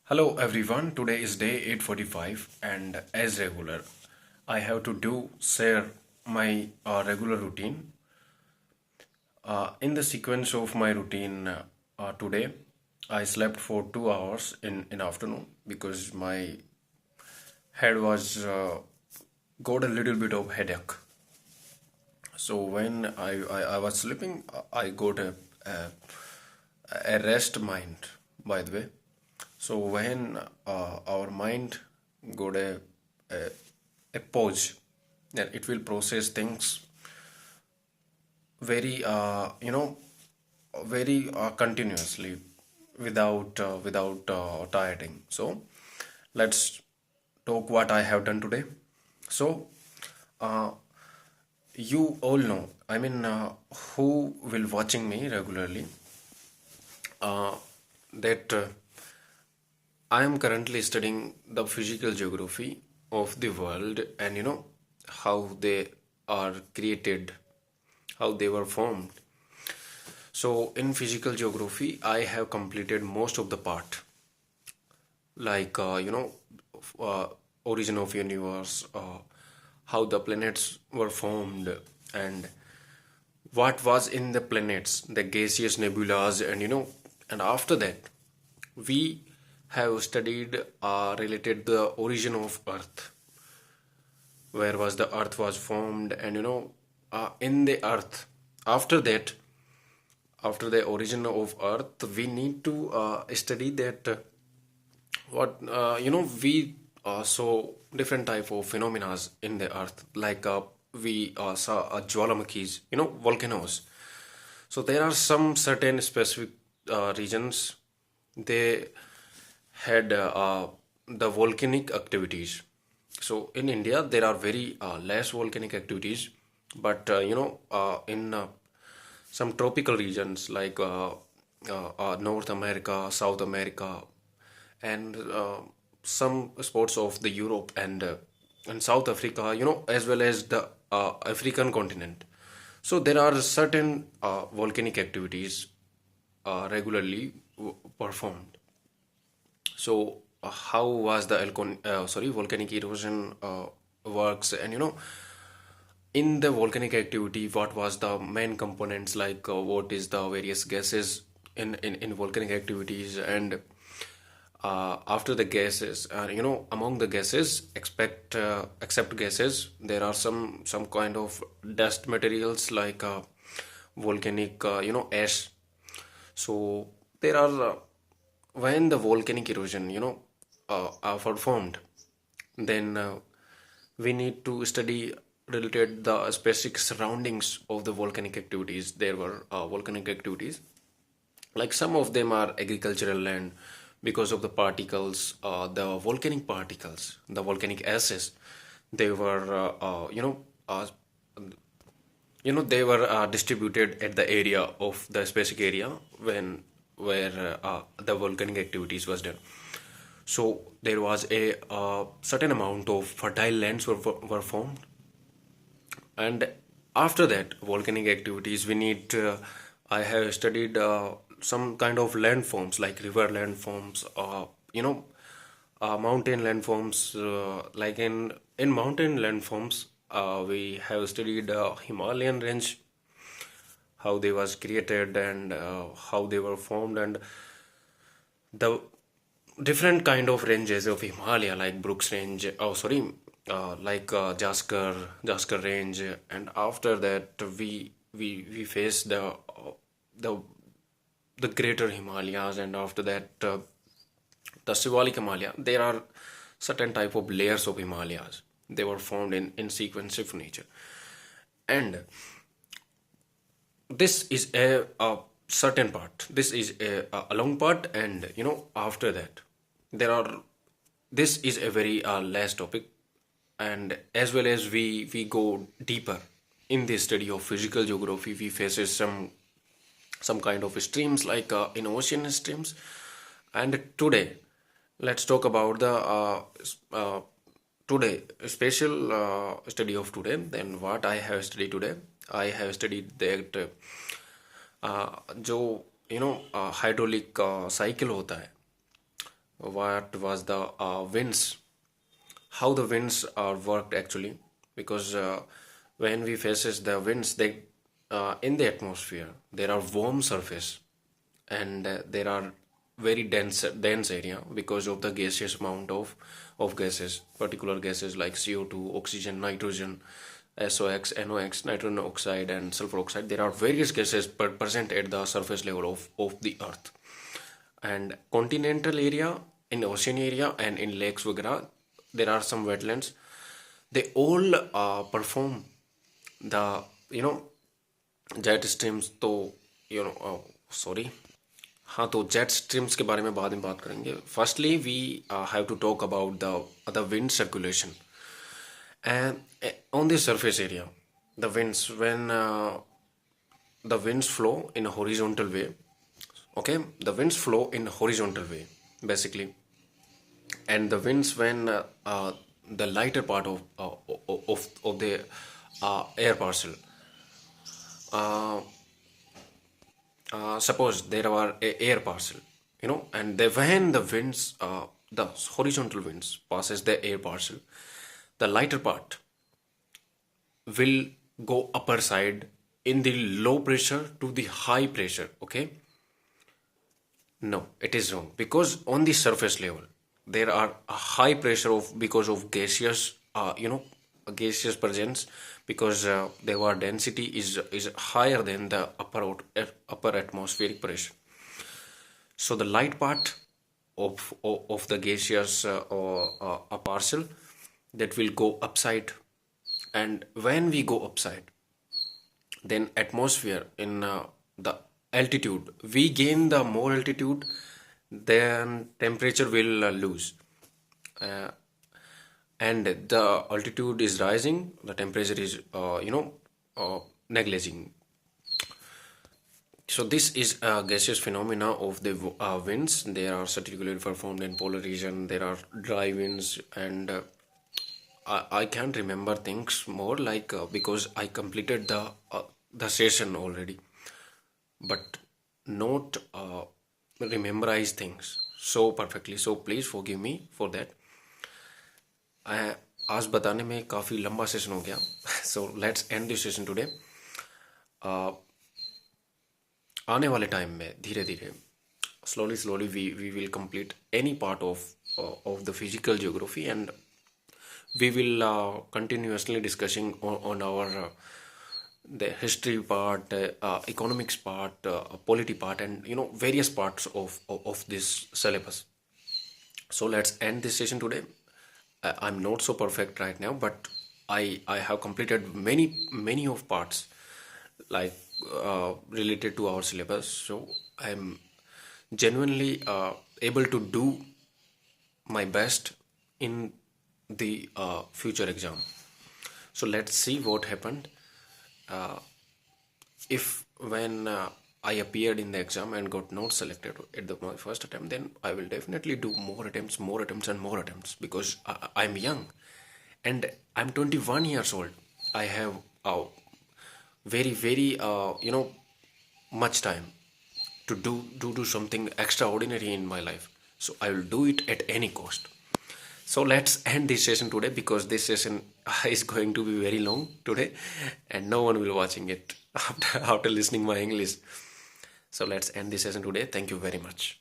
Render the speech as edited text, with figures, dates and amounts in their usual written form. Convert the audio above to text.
Hello everyone, today is day 8:45 and as regular, I have to share my regular routine. In the sequence of my routine today, I slept for 2 hours in afternoon because my head was got a little bit of headache. So when I was sleeping, I got a, a rest mind, by the way. So when our mind got a, a pause, then it will process things very very continuously without tiring. So let's talk what I have done today. So uh, you all know, who will watching me regularly, uh, that I am currently studying the physical geography of the world, and how they are created, how they were formed. So in physical geography, I have completed most of the part, like uh, origin of universe, how the planets were formed, and what was in the planets, the gaseous nebulas, and and after that, we have studied related the origin of Earth, where was the Earth was formed, and in the Earth. After that, after the origin of Earth, we need to study that what we saw different type of phenomena in the Earth, like we saw jwalamukis, volcanoes. So there are some certain specific regions they had the volcanic activities. So in India, there are very less volcanic activities, but in some tropical regions like North America, South America, and some spots of the Europe and South Africa, as well as the African continent. So there are certain volcanic activities regularly performed. So how was the volcanic erosion works, and in the volcanic activity, what was the main components, like what is the various gases in volcanic activities, and after the gases, among the gases, except gases, there are some kind of dust materials like volcanic ash. So there are when the volcanic erosion are performed, then we need to study related the specific surroundings of the volcanic activities. There were volcanic activities, like some of them are agricultural land, because of the particles, the volcanic particles, the volcanic ashes, they were they were distributed at the area of the specific area when where the volcanic activities was done. So there was a certain amount of fertile lands were formed, and after that volcanic activities, we need I have studied some kind of landforms like river landforms, mountain landforms, like in mountain landforms, we have studied Himalayan range, how they was created, and how they were formed, and the different kind of ranges of Himalaya, like Brooks Range, like Jaskar Range, and after that we face the the Greater Himalayas, and after that the Shivalik Himalaya. There are certain type of layers of Himalayas. They were formed in sequence of nature, and this is a certain part. This is a long part, and after that there are. This is a very last topic, and as well as we go deeper in the study of physical geography, we faces some kind of streams like in ocean streams. And today, let's talk about the today special study of today. Then what I have studied today, I have studied that जो hydraulic cycle होता है, what was the winds, how the winds are worked actually, because when we faces the winds, they in the atmosphere there are warm surface, and there are very dense area because of the gaseous amount of gases, particular gases like CO2, oxygen, nitrogen, SOx, NOx, nitrogen oxide, and sulfur oxide. There are various gases present at the surface level of the earth. And continental area, in ocean area, and in lakes वगैरह, there are some wetlands. They all perform the, you know, jet streams. तो you know, sorry, हाँ, तो jet streams के बारे में बाद में बात करेंगे. Firstly we have to talk about the wind circulation. And on the surface area, the winds, when the winds flow in a horizontal way, okay, the winds flow in a horizontal way basically. And the winds, when the lighter part of the air parcel, uh, suppose there are a air parcel, you know, and when the winds, the horizontal winds passes the air parcel, the lighter part will go upper side in the low pressure to the high pressure. Okay, no, it is wrong, because on the surface level there are a high pressure of, because of gaseous, gaseous presence, because their density is higher than the upper atmospheric pressure. So the light part of the gaseous a parcel, that will go upside. And when we go upside, then atmosphere in the altitude, we gain the more altitude, then temperature will lose. uh, and the altitude is rising, the temperature is neglecting. So this is a gaseous phenomena of the winds. There are circularly performed in polar region. There are dry winds, and I can't remember things more, like because I completed the session already, but not memorize things so perfectly. So please forgive me for that. आज बताने में काफ़ी लंबा session हो गया. So let's end this session today. आने वाले time में धीरे धीरे, slowly we will complete any part of the physical geography, and we will continuously discussing on our the history part, economics part, polity part, and various parts of this syllabus. So let's end this session today. I'm not so perfect right now, but I have completed many of parts, like related to our syllabus. So I'm genuinely able to do my best in the future exam. So let's see what happened. If when I appeared in the exam and got not selected at my first attempt, then I will definitely do more attempts, and more attempts, because I'm young, and I'm 21 years old. I have very much time to do something extraordinary in my life. So I will do it at any cost. So let's end this session today, because this session is going to be very long today, and no one will watching it after listening my English. So let's end this session today. Thank you very much.